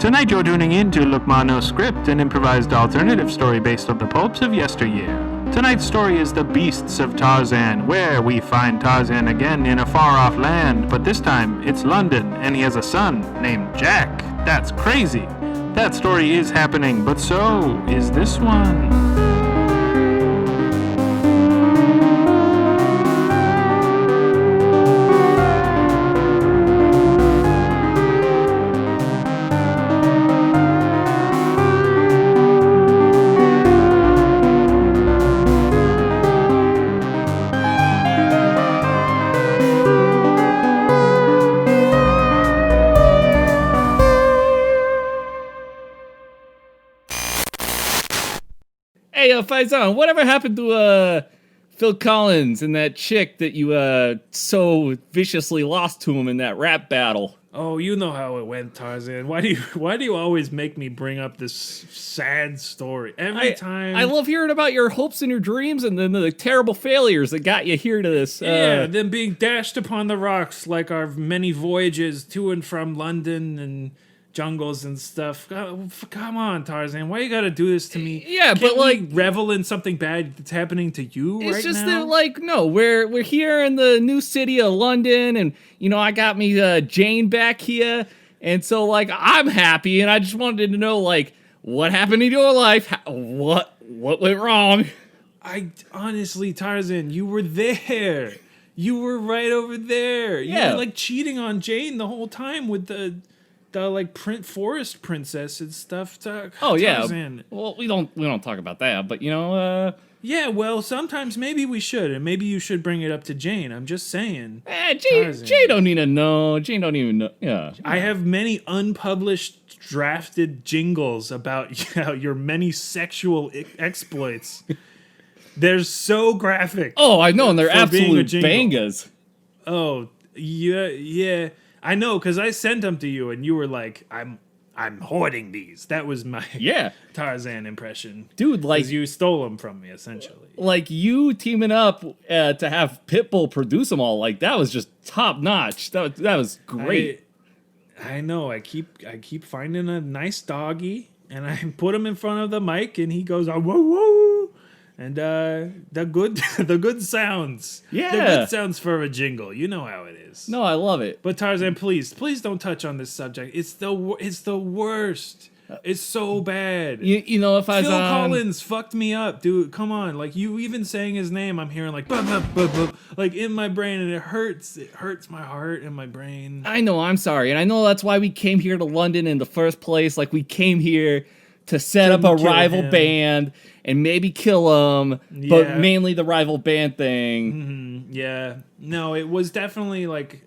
Tonight you're tuning in to Lukmano's Script, an improvised alternative story based on the pulps of yesteryear. Tonight's story is The Beasts of Tarzan, where we find Tarzan again in a far-off land, but this time it's London, and he has a son named Jack. That's crazy. That story is happening, but so is this one. Hey, Faizan, whatever happened to Phil Collins and that chick that you so viciously lost to him in that rap battle? Oh, you know how it went, Tarzan. Why do you always make me bring up this sad story every time? I love hearing about your hopes and your dreams, and then the terrible failures that got you here to this. Yeah, them being dashed upon the rocks like our many voyages to and from London and jungles and stuff. Come on, Tarzan. Why you gotta do this to me? Yeah, Can't but like, we revel in something bad that's happening to you it's right just now. that, like, no, we're here in the new city of London, and I got me Jane back here, and so like I'm happy, and I just wanted to know like what happened in your life, what went wrong. I honestly, Tarzan, you were there. You were right over there. You Yeah. were like cheating on Jane the whole time with the like forest princess and stuff. Oh yeah, Tarzan. well we don't talk about that, but Yeah, well, sometimes maybe we should, and maybe you should bring it up to Jane. I'm just saying. Jane don't need to know. Jane don't even know. Yeah, I have many unpublished drafted jingles about your many sexual exploits. They're so graphic. Oh, I know, and they're for being a absolute jingle. bangers. Oh, yeah. I know, because I sent them to you, and you were like, I'm hoarding these. That was my Yeah, Tarzan impression. dude, like Because you stole them from me, essentially. like you teaming up to have Pitbull produce them all, like that was just top notch. That was great. I know. I keep finding a nice doggy, and I put him in front of the mic, and he goes, "Oh, whoa, whoa," and the good sounds. Yeah. The good sounds for a jingle. You know how it is. No, I love it. But Tarzan, please don't touch on this subject. It's the worst. It's so bad. If I was Phil on, Collins fucked me up, dude. Come on, like you even saying his name, I'm hearing like buh, buh, buh, buh, like in my brain, and it hurts. It hurts my heart and my brain. I know, I'm sorry, and I know that's why we came here to London in the first place. Like we came here to set up a kill rival him. band and maybe kill him, but Yeah. mainly the rival band thing. Yeah, no, it was definitely like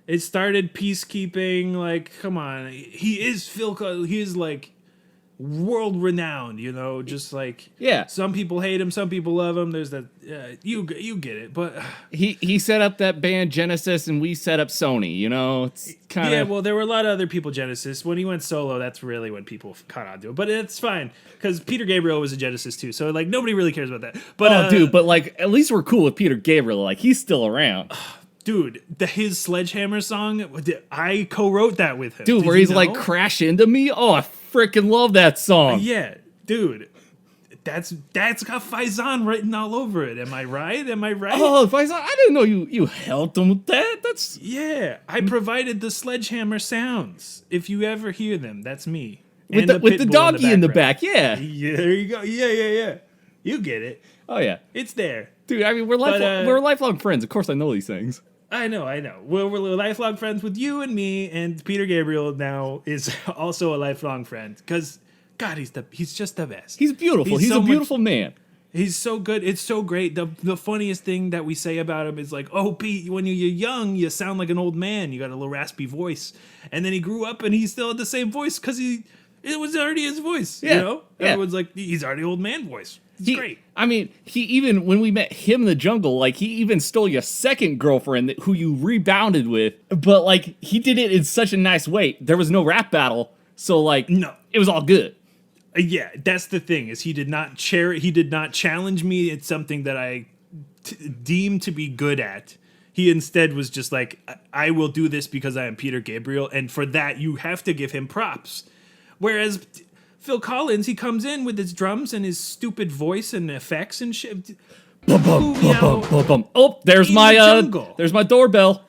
it started peacekeeping. Like, come on, he is Phil. He is like world renowned. Just like Yeah. Some people hate him, some people love him. There's that. You get it, but He set up that band Genesis, and we set up Sony. It's kind of yeah. Well, there were a lot of other people Genesis. When he went solo, that's really when people caught on to it. But it's fine because Peter Gabriel was a Genesis too. So like nobody really cares about that. But dude, but like at least we're cool with Peter Gabriel. Like he's still around. dude, his Sledgehammer song, I co-wrote that with him. Dude, Did where you he's like know? crash into me. Oh, I freaking love that song. Yeah, dude, that's got Faizan written all over it. Am I right? Oh, Faisal, I didn't know you helped him with that. That's Yeah, I provided the Sledgehammer sounds. If you ever hear them, that's me. with And the pit bull doggy in the background. back. Yeah. Yeah, there you go. Yeah. You get it. Oh yeah, It's there. dude. I mean, we're lifelong friends. Of course, I know these things. I know. We're lifelong friends with you and me, and Peter Gabriel now is also a lifelong friend. Because, God, he's just the best. He's beautiful. He's so a beautiful man. He's so good. It's so great. The funniest thing that we say about him is like, oh, Pete, when you're young, you sound like an old man. You got a little raspy voice. And then he grew up, and he still had the same voice because it was already his voice. Yeah. Yeah. Everyone's like, he's already old man voice. It's great. I mean, he even when we met him in the jungle, like he even stole your second girlfriend who you rebounded with, but like he did it in such a nice way. There was no rap battle, so like No. it was all good. Yeah, that's the thing is he did not challenge me at something that I deemed to be good at. He instead was just like, I will do this because I am Peter Gabriel, and for that you have to give him props. Whereas Phil Collins, he comes in with his drums and his stupid voice and effects and shit. Bum, bum, bum, bum, bum, bum. Oh, there's In my the jungle. there's my doorbell.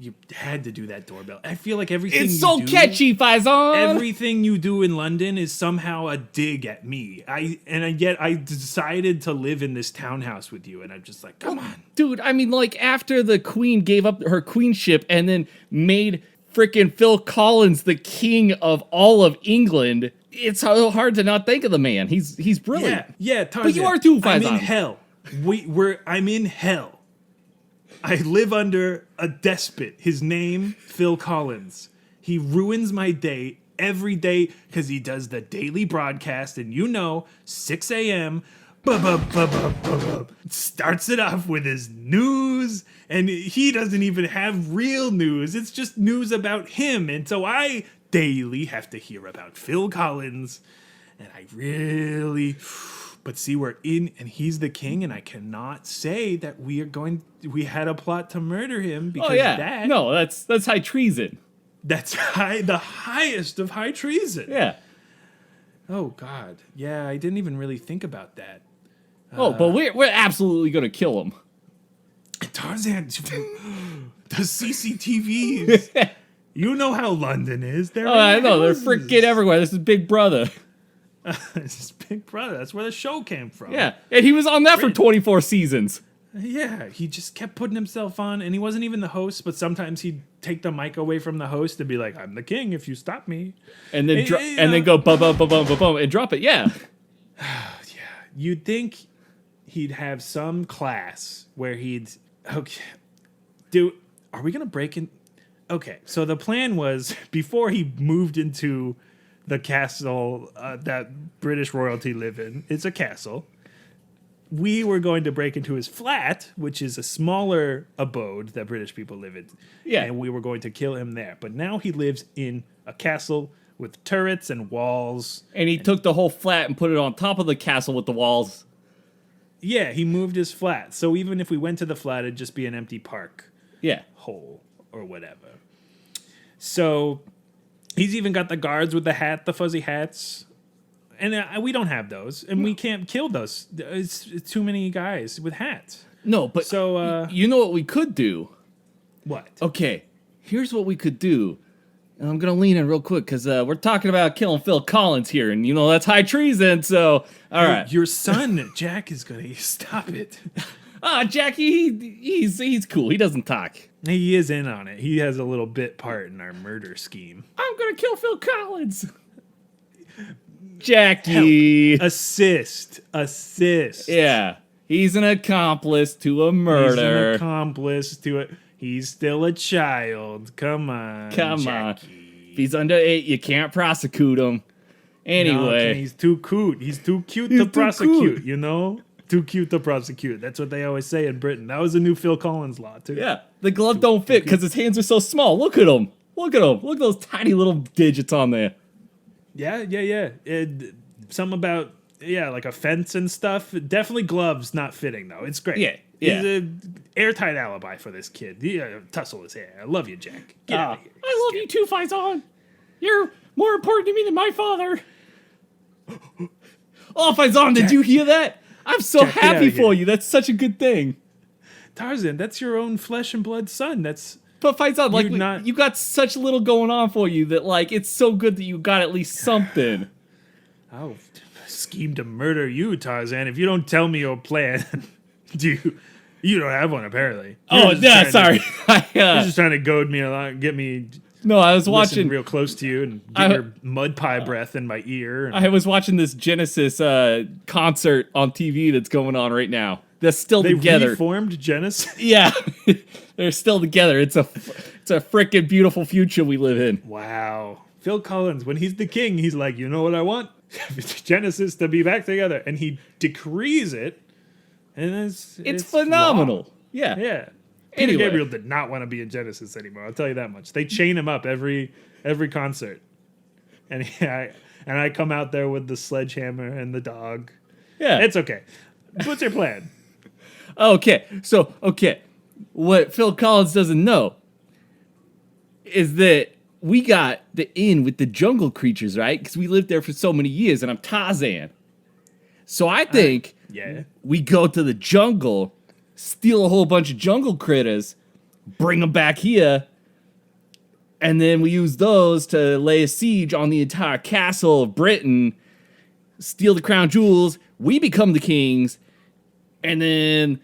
You had to do that doorbell. I feel like everything It's you so do, catchy, Faison. everything you do in London is somehow a dig at me. Yet I decided to live in this townhouse with you, and I'm just like, come on. Dude, I mean, like, after the queen gave up her queenship and then made freaking Phil Collins the king of all of England, it's so hard to not think of the man. He's brilliant. Yeah, Tarzan. But you are too, I'm in Faison. hell. I'm in hell. I live under a despot. His name, Phil Collins. He ruins my day every day because he does the daily broadcast, and 6 a.m. Starts it off with his news, and he doesn't even have real news. It's just news about him, and so I daily have to hear about Phil Collins, and I really... But see, we're in, and he's the king, and I cannot say that we had a plot to murder him because that's high treason. That's the highest of high treason. Yeah. Oh God, yeah, I didn't even really think about that. But we're absolutely gonna kill him. Tarzan, the CCTVs. You know how London is. I know they're freaking everywhere. This is Big Brother. This is Big Brother. That's where the show came from. Yeah, and he was on that for 24 seasons. Yeah, he just kept putting himself on, and he wasn't even the host, but sometimes he'd take the mic away from the host and be like, I'm the king if you stop me. And then then go bum bum bum bum bum bum and drop it. Yeah. You'd think he'd have some class where are we going to break in? Okay, so the plan was before he moved into the castle that British royalty live in. It's a castle. We were going to break into his flat, which is a smaller abode that British people live in. Yeah. And we were going to kill him there. But now he lives in a castle with turrets and walls. And he took the whole flat and put it on top of the castle with the walls. Yeah, he moved his flat. So even if we went to the flat, it'd just be an empty park. Yeah. Hole or whatever. So he's even got the guards with the fuzzy hats. And we don't have those. And we can't kill those. It's too many guys with hats. No, but so you know what we could do? What? Okay, here's what we could do. And I'm going to lean in real quick because we're talking about killing Phil Collins here. And, that's high treason. So, all right. Your son, Jack, is going to stop it. Jackie, he's cool. He doesn't talk. He is in on it. He has a little bit part in our murder scheme. I'm going to kill Phil Collins. Jackie. Help. Assist. Yeah. He's an accomplice to a murder. He's an accomplice to it. He's still a child. Come on, Jackie. If he's under 8, you can't prosecute him. Anyway. No, he's too cute. He's too cute to prosecute, Too cute to prosecute. That's what they always say in Britain. That was a new Phil Collins law, too. Yeah. The glove don't fit because his hands are so small. Look at him. Look at those tiny little digits on there. Yeah. Some about, like a fence and stuff. Definitely gloves not fitting, though. It's great. Yeah. He's an airtight alibi for this kid. Tussle his hair. I love you, Jack. Get out of here. I love you too, Faison. You're more important to me than my father. Oh, Faison, did you hear that? I'm so happy for you. That's such a good thing. Tarzan, that's your own flesh and blood son. But Faison, you got such little going on for you that, it's so good that you got at least something. I'll scheme to murder you, Tarzan, if you don't tell me your plan. You don't have one, apparently. Sorry. You're just trying to goad me along, get me... No, I was watching real close to you and get your mud pie breath in my ear. I was watching this Genesis concert on TV that's going on right now. They're still together. They reformed Genesis? Yeah. They're still together. It's a freaking beautiful future we live in. Wow. Phil Collins, when he's the king, he's like, you know what I want? Genesis to be back together. And he decrees it. And it's phenomenal. Wow. Yeah. Peter Gabriel did not want to be in Genesis anymore. I'll tell you that much. They chain him up every concert. And I come out there with the sledgehammer and the dog. Yeah. It's okay. What's your plan? Okay. What Phil Collins doesn't know is that we got the in with the jungle creatures, right? Because we lived there for so many years, and I'm Tarzan. So I think Yeah. we go to the jungle, steal a whole bunch of jungle critters, bring them back here, and then we use those to lay a siege on the entire castle of Britain, steal the crown jewels, we become the kings, and then,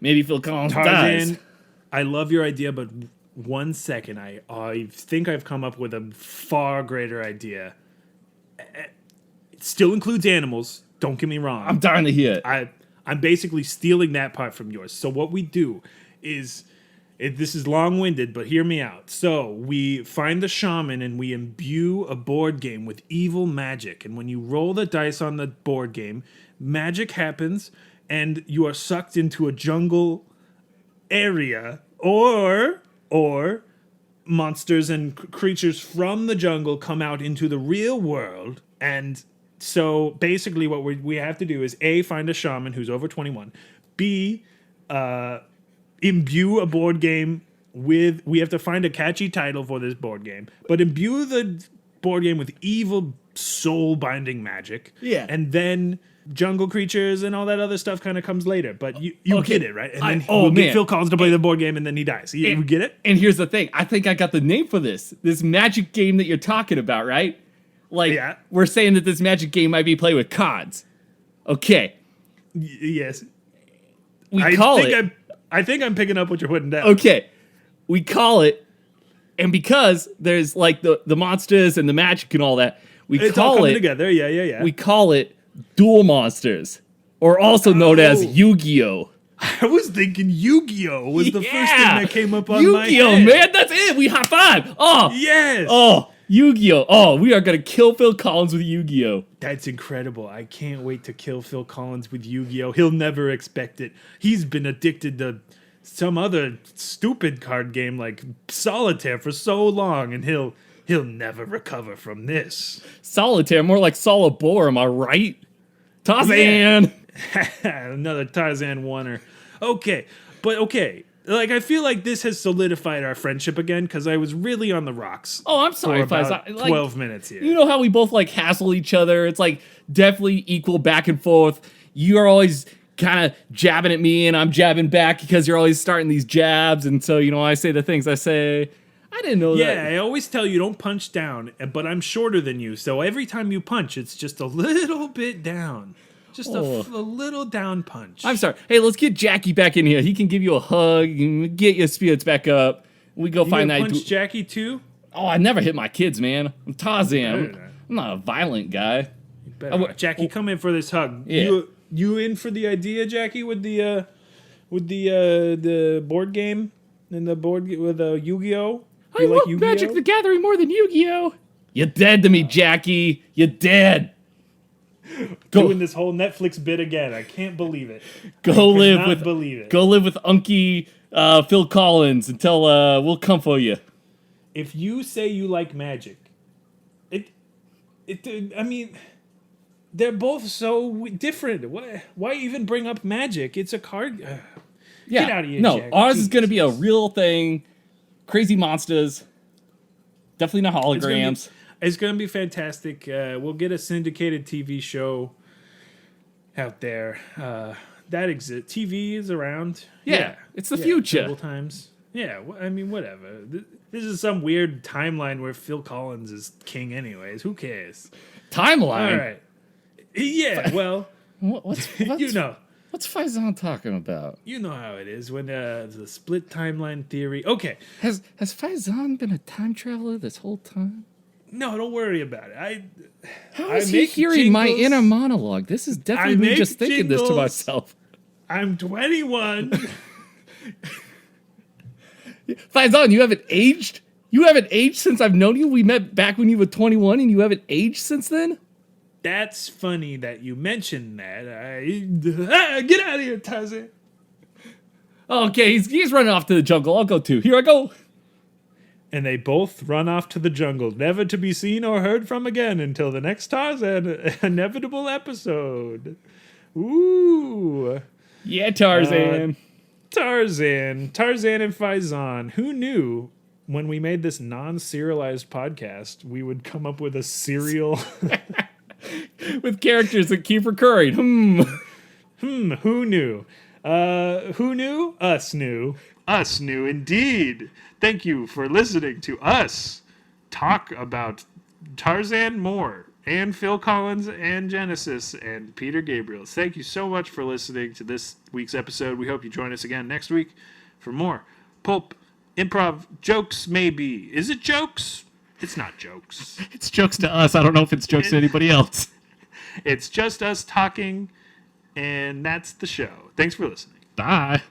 maybe Phil Collins dies. Tarzan, I love your idea, but 1 second, I think I've come up with a far greater idea. It still includes animals. Don't get me wrong. I'm dying to hear it. I'm basically stealing that part from yours. So what we do is, this is long-winded, but hear me out. So we find the shaman and we imbue a board game with evil magic. And when you roll the dice on the board game, magic happens and you are sucked into a jungle area, or monsters and creatures from the jungle come out into the real world. And so basically what we have to do is A, find a shaman who's over 21, B, imbue a board game with, we have to find a catchy title for this board game, but imbue the board game with evil soul binding magic. Yeah. And then jungle creatures and all that other stuff kind of comes later, but you Okay. get it, right? And then Oh, we'll man. get Phil Collins to play the board game and then he dies. You get it? And here's the thing. I think I got the name for this magic game that you're talking about, right? Like, Yeah. we're saying that this magic game might be played with cards. Okay. Yes. We call it. I think I'm picking up what you're putting down. Okay. We call it, and because there's like the monsters and the magic and all that, It's all coming together. Yeah. we call it Duel Monsters, or also known as Oh. Yu-Gi-Oh! I was thinking Yu-Gi-Oh was the first thing that came up on my Yu-Gi-Oh, head. man, that's it. We high five. Oh, Yes. oh, Yu-Gi-Oh. Oh, we are gonna kill Phil Collins with Yu-Gi-Oh. That's incredible. I can't wait to kill Phil Collins with Yu-Gi-Oh. He'll never expect it. He's been addicted to some other stupid card game like Solitaire for so long, and he'll never recover from this. Solitaire, more like Solibor, am I right? Tarzan. Another Tarzan oneer. Okay. Like, I feel like this has solidified our friendship again because I was really on the rocks. Oh, I'm sorry for if I about like, 12 minutes here. You know how we both like hassle each other? It's like definitely equal back and forth. You're always kind of jabbing at me and I'm jabbing back because you're always starting these jabs. And so, I say the things I say. I didn't know Yeah, that. I always tell you don't punch down, but I'm shorter than you, so every time you punch, it's just a little bit down. Just a little down punch. I'm sorry. Hey, let's get Jackie back in here. He can give you a hug and get your spirits back up. We go You find gonna that. punch Jackie too? Oh, I never hit my kids, man. I'm Tarzan. Better I'm not a violent guy. Better not. Jackie, come in for this hug. Yeah. You in for the idea, Jackie, with the board game and the board with Yu-Gi-Oh? I love Magic the Gathering more than Yu-Gi-Oh! You're dead to me, Jackie. You're dead. Doing this whole Netflix bit again. I can't believe it. Go live Cannot with believe it. Go live with Unky Phil Collins until we'll come for you. If you say you like magic, I mean, they're both so different. Why even bring up magic? It's a card. Yeah. Get out of here, No, Jack. ours is going to be a real thing. Crazy monsters. Definitely not holograms. It's gonna be fantastic. We'll get a syndicated TV show out there. That exists. TV is around. Yeah, it's the future. Several times. Yeah, I mean, whatever. This is some weird timeline where Phil Collins is king anyways. Who cares? Timeline. All right. Yeah, well, What's What's Faison talking about? you know how it is when the split timeline theory. Okay. Has Faison been a time traveler this whole time? No, don't worry about it. How I is he make hearing my jingles. inner monologue? This is definitely me make just thinking this to jingles. myself. I'm 21. Faison, you haven't aged? You haven't aged since I've known you? We met back when you were 21 and you haven't aged since then? That's funny that you mentioned that. Get out of here, Tarzan. Okay, he's running off to the jungle. I'll go too. Here I go. And they both run off to the jungle, never to be seen or heard from again until the next Tarzan inevitable episode. Ooh. Yeah, Tarzan. Tarzan and Faison. Who knew when we made this non-serialized podcast, we would come up with a serial. With characters that keep recurring. Who knew? Who knew? Us knew. Us knew indeed. Thank you for listening to us talk about Tarzan more, and Phil Collins and Genesis and Peter Gabriel. Thank you so much for listening to this week's episode. We hope you join us again next week for more pulp improv jokes, maybe. Is it jokes? It's not jokes. It's jokes to us. I don't know if it's jokes to anybody else. It's just us talking, and that's the show. Thanks for listening. Bye.